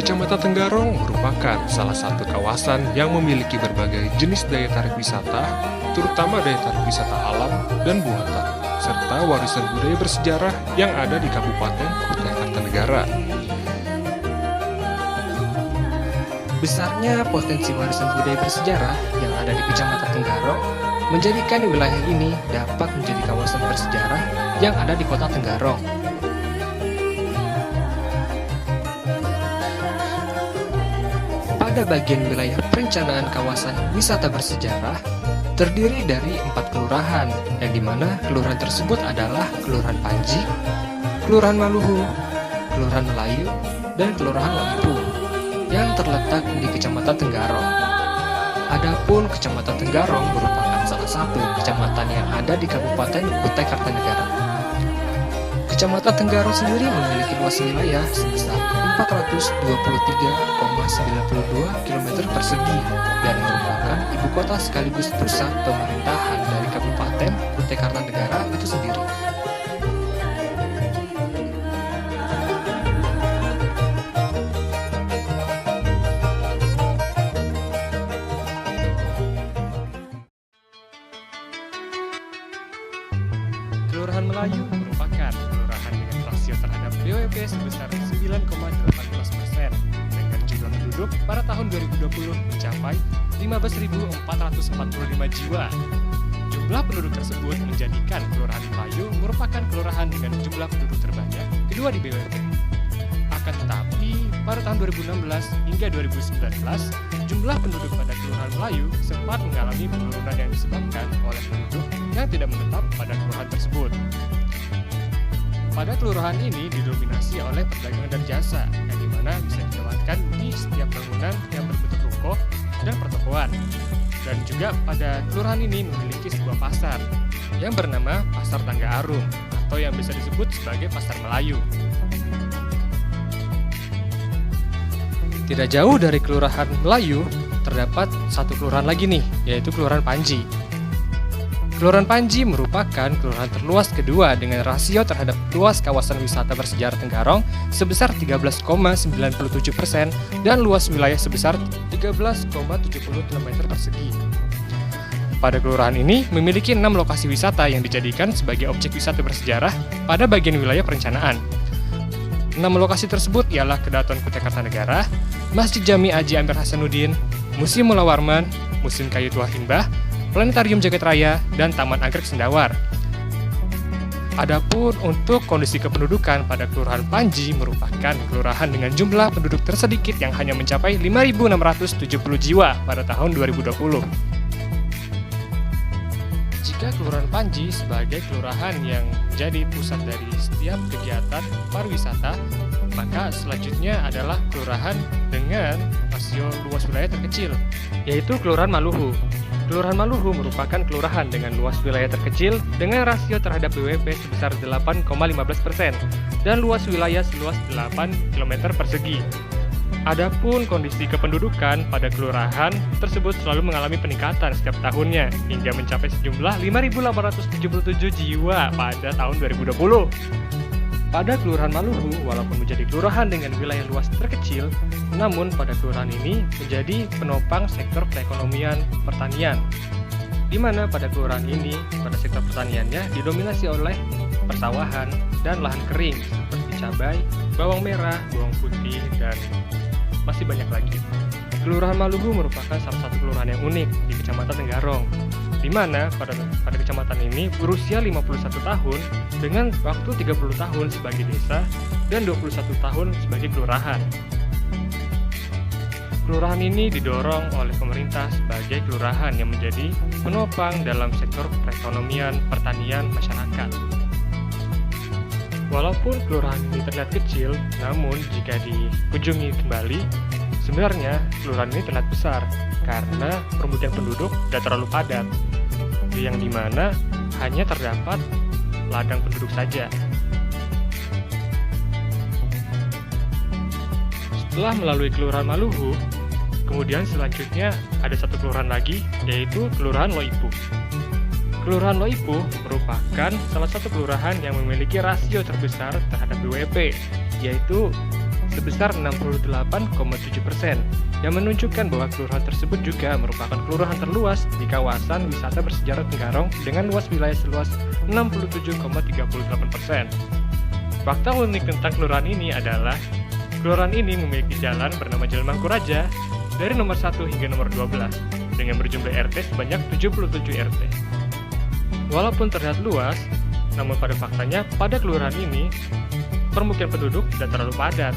Kecamatan Tenggarong merupakan salah satu kawasan yang memiliki berbagai jenis daya tarik wisata, terutama daya tarik wisata alam dan buatan, serta warisan budaya bersejarah yang ada di Kabupaten Kutai Kartanegara. Besarnya potensi warisan budaya bersejarah yang ada di Kecamatan Tenggarong menjadikan wilayah ini dapat menjadi kawasan bersejarah yang ada di Kota Tenggarong. Pada bagian wilayah perencanaan kawasan wisata bersejarah terdiri dari 4 kelurahan, yang dimana kelurahan tersebut adalah Kelurahan Panji, Kelurahan Maluhu, Kelurahan Melayu, dan Kelurahan Loipu yang terletak di Kecamatan Tenggarong. Adapun Kecamatan Tenggarong merupakan salah satu kecamatan yang ada di Kabupaten Kutai Kartanegara. Kecamatan Tenggarong sendiri memiliki luas wilayah sebesar 423,92 km persegi dan merupakan ibu kota sekaligus pusat pemerintahan dari Kabupaten Kutai Kartanegara itu sendiri. Kelurahan Melayu merupakan kelurahan dengan rasio terhadap BWP sebesar 9,18% dengan jumlah penduduk pada tahun 2020 mencapai 15.445 jiwa. Jumlah penduduk tersebut menjadikan Kelurahan Melayu merupakan kelurahan dengan jumlah penduduk terbanyak kedua di BWP. Akan tetapi, pada tahun 2016 hingga 2019, jumlah penduduk pada Kelurahan Melayu sempat mengalami penurunan yang disebabkan oleh penduduk yang tidak menetap pada kelurahan tersebut. Pada kelurahan ini didominasi oleh perdagangan dan jasa, yang dimana bisa dilewatkan di setiap bangunan yang berbentuk ruko dan pertokoan. Dan juga pada kelurahan ini memiliki sebuah pasar yang bernama Pasar Tangga Arum atau yang bisa disebut sebagai Pasar Melayu. Tidak jauh dari Kelurahan Melayu, terdapat satu kelurahan lagi nih, yaitu Kelurahan Panji. Kelurahan Panji merupakan kelurahan terluas kedua dengan rasio terhadap luas kawasan wisata bersejarah Tenggarong sebesar 13,97% dan luas wilayah sebesar 13,70 km persegi. Pada kelurahan ini memiliki 6 lokasi wisata yang dijadikan sebagai objek wisata bersejarah pada bagian wilayah perencanaan. 6 lokasi tersebut ialah Kedaton Kutai Kartanegara, Masjid Jami Aji Amir Hasanuddin, Museum Mula Warman, Museum Kayu Tua Himbah, Planetarium Jagat Raya, dan Taman Anggrek Sendawar. Adapun untuk kondisi kependudukan pada Kelurahan Panji merupakan kelurahan dengan jumlah penduduk tersedikit yang hanya mencapai 5.670 jiwa pada tahun 2020. Jika Kelurahan Panji sebagai kelurahan yang menjadi pusat dari setiap kegiatan pariwisata, maka selanjutnya adalah kelurahan dengan rasio luas wilayah terkecil, yaitu Kelurahan Maluhu. Kelurahan Maluhu merupakan kelurahan dengan luas wilayah terkecil dengan rasio terhadap BWP sebesar 8,15% dan luas wilayah seluas 8 km persegi. Adapun kondisi kependudukan pada kelurahan tersebut selalu mengalami peningkatan setiap tahunnya hingga mencapai sejumlah 5.877 jiwa pada tahun 2020. Pada Kelurahan Maluhu, walaupun menjadi kelurahan dengan wilayah luas terkecil, namun pada kelurahan ini menjadi penopang sektor perekonomian pertanian, di mana pada kelurahan ini, pada sektor pertaniannya didominasi oleh persawahan dan lahan kering seperti cabai, bawang merah, bawang putih, dan masih banyak lagi. Kelurahan Maluhu merupakan salah satu kelurahan yang unik di Kecamatan Tenggarong, di mana pada kecamatan ini berusia 51 tahun dengan waktu 30 tahun sebagai desa dan 21 tahun sebagai kelurahan. Kelurahan ini didorong oleh pemerintah sebagai kelurahan yang menjadi penopang dalam sektor perekonomian pertanian masyarakat. Walaupun kelurahan ini terlihat kecil, namun jika dikunjungi kembali, sebenarnya kelurahan ini terlihat besar karena permukiman penduduk tidak terlalu padat, yang dimana hanya terdapat ladang penduduk saja. Setelah melalui Kelurahan Maluhu, kemudian selanjutnya ada satu kelurahan lagi, yaitu Kelurahan Loipu. Kelurahan Loipu merupakan salah satu kelurahan yang memiliki rasio terbesar terhadap BWP, yaitu sebesar 68,7%, yang menunjukkan bahwa kelurahan tersebut juga merupakan kelurahan terluas di kawasan wisata bersejarah Tenggarong dengan luas wilayah seluas 67,38%. Fakta unik tentang kelurahan ini adalah kelurahan ini memiliki jalan bernama Jalan Mangkuraja dari nomor 1 hingga nomor 12 dengan berjumlah RT sebanyak 77 RT. Walaupun terlihat luas, namun pada faktanya pada kelurahan ini permukiman penduduk tidak terlalu padat,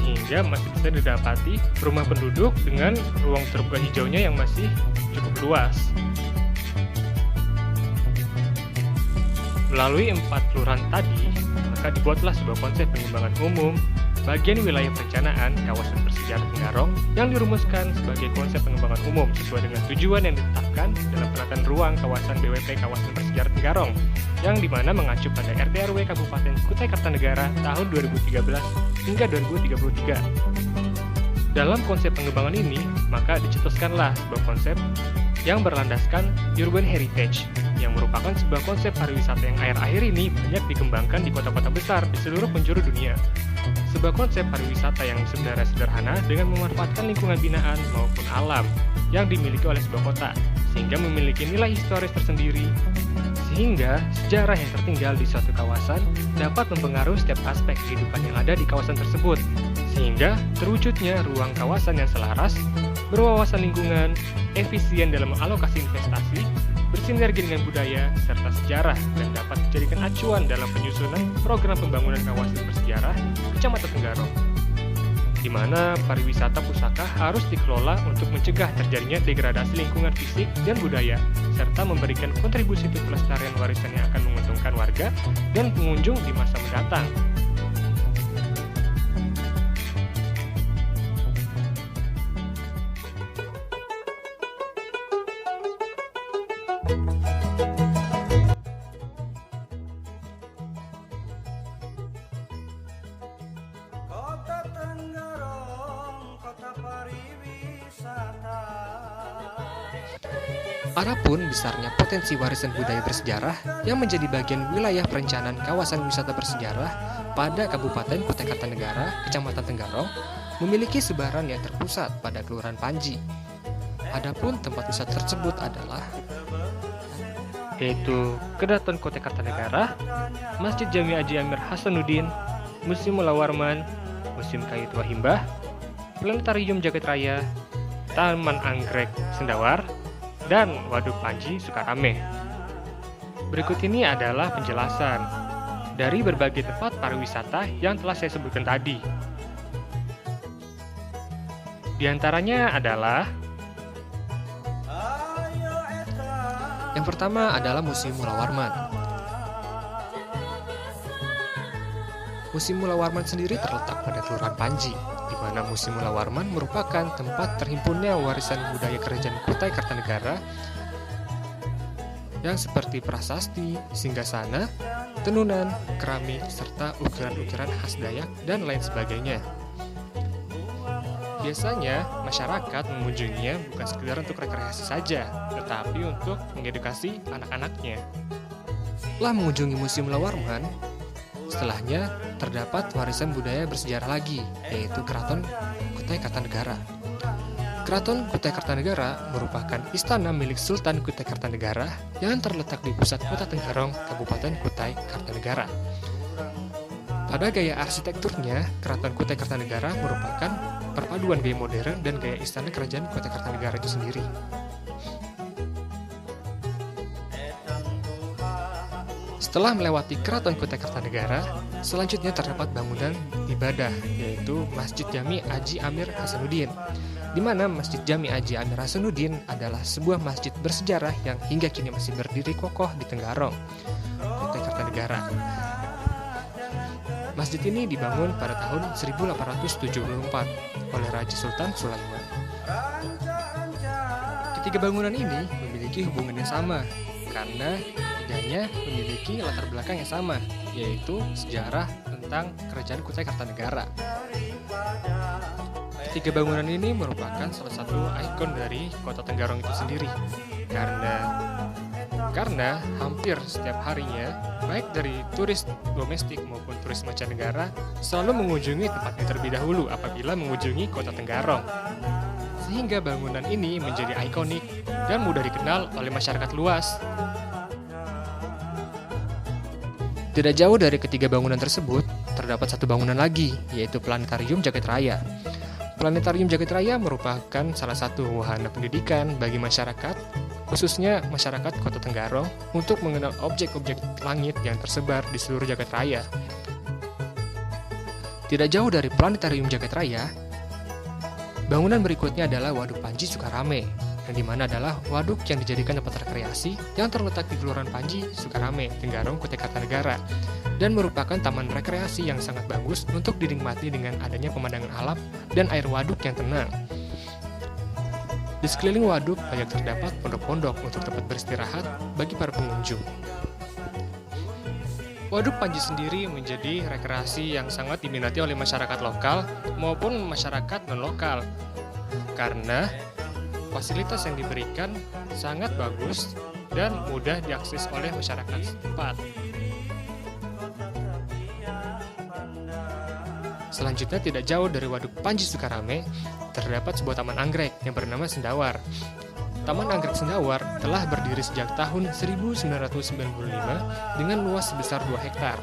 sehingga masih bisa didapati rumah penduduk dengan ruang terbuka hijaunya yang masih cukup luas. Melalui 4 kelurahan tadi, maka dibuatlah sebuah konsep pengembangan umum bagian wilayah perencanaan kawasan bersejarah Tenggarong yang dirumuskan sebagai konsep pengembangan umum sesuai dengan tujuan yang ditetapkan dalam penataan ruang kawasan BWP kawasan bersejarah Tenggarong yang dimana mengacu pada RT/RW Kabupaten Kutai Kartanegara tahun 2013 hingga 2033. Dalam konsep pengembangan ini, maka dicetuskanlah sebuah konsep yang berlandaskan urban heritage, yang merupakan sebuah konsep pariwisata yang akhir-akhir ini banyak dikembangkan di kota-kota besar di seluruh penjuru dunia. Sebuah konsep pariwisata yang sebenarnya sederhana dengan memanfaatkan lingkungan binaan maupun alam yang dimiliki oleh sebuah kota, sehingga memiliki nilai historis tersendiri, sehingga sejarah yang tertinggal di suatu kawasan dapat mempengaruhi setiap aspek kehidupan yang ada di kawasan tersebut, sehingga terwujudnya ruang kawasan yang selaras, berwawasan lingkungan, efisien dalam alokasi investasi, bersinergi dengan budaya serta sejarah, dan dapat dijadikan acuan dalam penyusunan program pembangunan kawasan bersejarah Kecamatan Tenggarong, di mana pariwisata pusaka harus dikelola untuk mencegah terjadinya degradasi lingkungan fisik dan budaya, serta memberikan kontribusi untuk pelestarian warisan yang akan menguntungkan warga dan pengunjung di masa mendatang. Kota Tenggarong, kota pariwisata. Adapun besarnya potensi warisan budaya bersejarah yang menjadi bagian wilayah perencanaan kawasan wisata bersejarah pada Kabupaten Kutai Kartanegara, Kecamatan Tenggarong, memiliki sebaran yang terpusat pada Kelurahan Panji. Adapun tempat wisata tersebut adalah Yaitu Keraton Kutai Kartanegara, Masjid Jami Haji Amir Hasanuddin, Museum Mula Warman, Museum Kayu Tua Himbah, Planetarium Jagat Raya, Taman Anggrek Sendawar, dan Waduk Panji Sukarame. Berikut ini adalah penjelasan dari berbagai tempat pariwisata yang telah saya sebutkan tadi. Di antaranya adalah yang pertama adalah Museum Mula Warman. Museum Mula Warman sendiri terletak pada Kelurahan Panji, di mana Museum Mula Warman merupakan tempat terhimpunnya warisan budaya Kerajaan Kutai Kartanegara yang seperti prasasti, singgasana, tenunan, keramik, serta ukiran-ukiran khas Dayak dan lain sebagainya. Biasanya, masyarakat mengunjunginya bukan sekedar untuk rekreasi saja, tetapi untuk mengedukasi anak-anaknya. Setelah mengunjungi Museum Mula Warman, setelahnya terdapat warisan budaya bersejarah lagi, yaitu Keraton Kutai Kartanegara. Keraton Kutai Kartanegara merupakan istana milik Sultan Kutai Kartanegara yang terletak di pusat kota Tenggarong, Kabupaten Kutai Kartanegara. Pada gaya arsitekturnya, Keraton Kutai Kartanegara merupakan perpaduan gaya modern dan gaya istana kerajaan Kutai Kartanegara itu sendiri. Setelah melewati Keraton Kutai Kartanegara, selanjutnya terdapat bangunan ibadah, yaitu Masjid Jami Haji Amir Hasanuddin, di mana Masjid Jami Haji Amir Hasanuddin adalah sebuah masjid bersejarah yang hingga kini masih berdiri kokoh di Tenggarong, Kutai Kartanegara. Masjid ini dibangun pada tahun 1874 oleh Raja Sultan Sulaiman. Ketiga bangunan ini memiliki hubungan yang sama, karena ketiganya memiliki latar belakang yang sama, yaitu sejarah tentang Kerajaan Kutai Kartanegara. Ketiga bangunan ini merupakan salah satu ikon dari kota Tenggarong itu sendiri, karena Karena hampir setiap harinya, baik dari turis domestik maupun turis mancanegara selalu mengunjungi tempat ini terlebih dahulu apabila mengunjungi kota Tenggarong. Sehingga bangunan ini menjadi ikonik dan mudah dikenal oleh masyarakat luas. Tidak jauh dari ketiga bangunan tersebut, terdapat satu bangunan lagi, yaitu Planetarium Jagat Raya. Planetarium Jagat Raya merupakan salah satu wahana pendidikan bagi masyarakat, khususnya masyarakat Kota Tenggarong, untuk mengenal objek-objek langit yang tersebar di seluruh Jagat Raya. Tidak jauh dari Planetarium Jagat Raya, bangunan berikutnya adalah Waduk Panji Sukarame, yang dimana adalah waduk yang dijadikan tempat rekreasi yang terletak di Kelurahan Panji, Sukarame, Tenggarong, Kutai Kartanegara, dan merupakan taman rekreasi yang sangat bagus untuk dinikmati dengan adanya pemandangan alam dan air waduk yang tenang. Di sekeliling waduk banyak terdapat pondok-pondok untuk tempat beristirahat bagi para pengunjung. Waduk Panji sendiri menjadi rekreasi yang sangat diminati oleh masyarakat lokal maupun masyarakat non-lokal, karena fasilitas yang diberikan sangat bagus dan mudah diakses oleh masyarakat setempat. Selanjutnya, tidak jauh dari Waduk Panji Sukarame, terdapat sebuah taman anggrek yang bernama Sendawar. Taman Anggrek Sendawar telah berdiri sejak tahun 1995 dengan luas sebesar 2 hektar.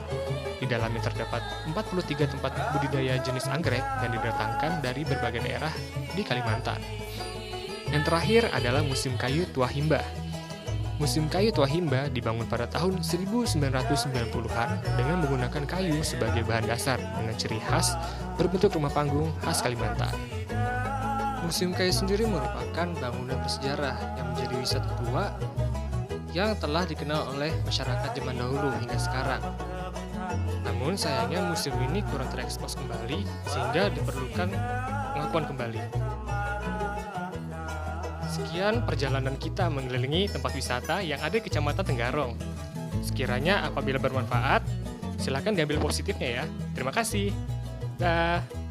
Di dalamnya terdapat 43 tempat budidaya jenis anggrek yang didatangkan dari berbagai daerah di Kalimantan. Yang terakhir adalah Museum Kayu Tua Himba. Museum Kayu Tua Himba dibangun pada tahun 1990-an dengan menggunakan kayu sebagai bahan dasar dengan ciri khas berbentuk rumah panggung khas Kalimantan. Museum Kayu sendiri merupakan bangunan bersejarah yang menjadi wisata tua yang telah dikenal oleh masyarakat zaman dahulu hingga sekarang. Namun sayangnya museum ini kurang terekspos kembali sehingga diperlukan pengakuan kembali. Sekian perjalanan kita mengelilingi tempat wisata yang ada di Kecamatan Tenggarong. Sekiranya apabila bermanfaat, silakan diambil positifnya ya. Terima kasih. Dah.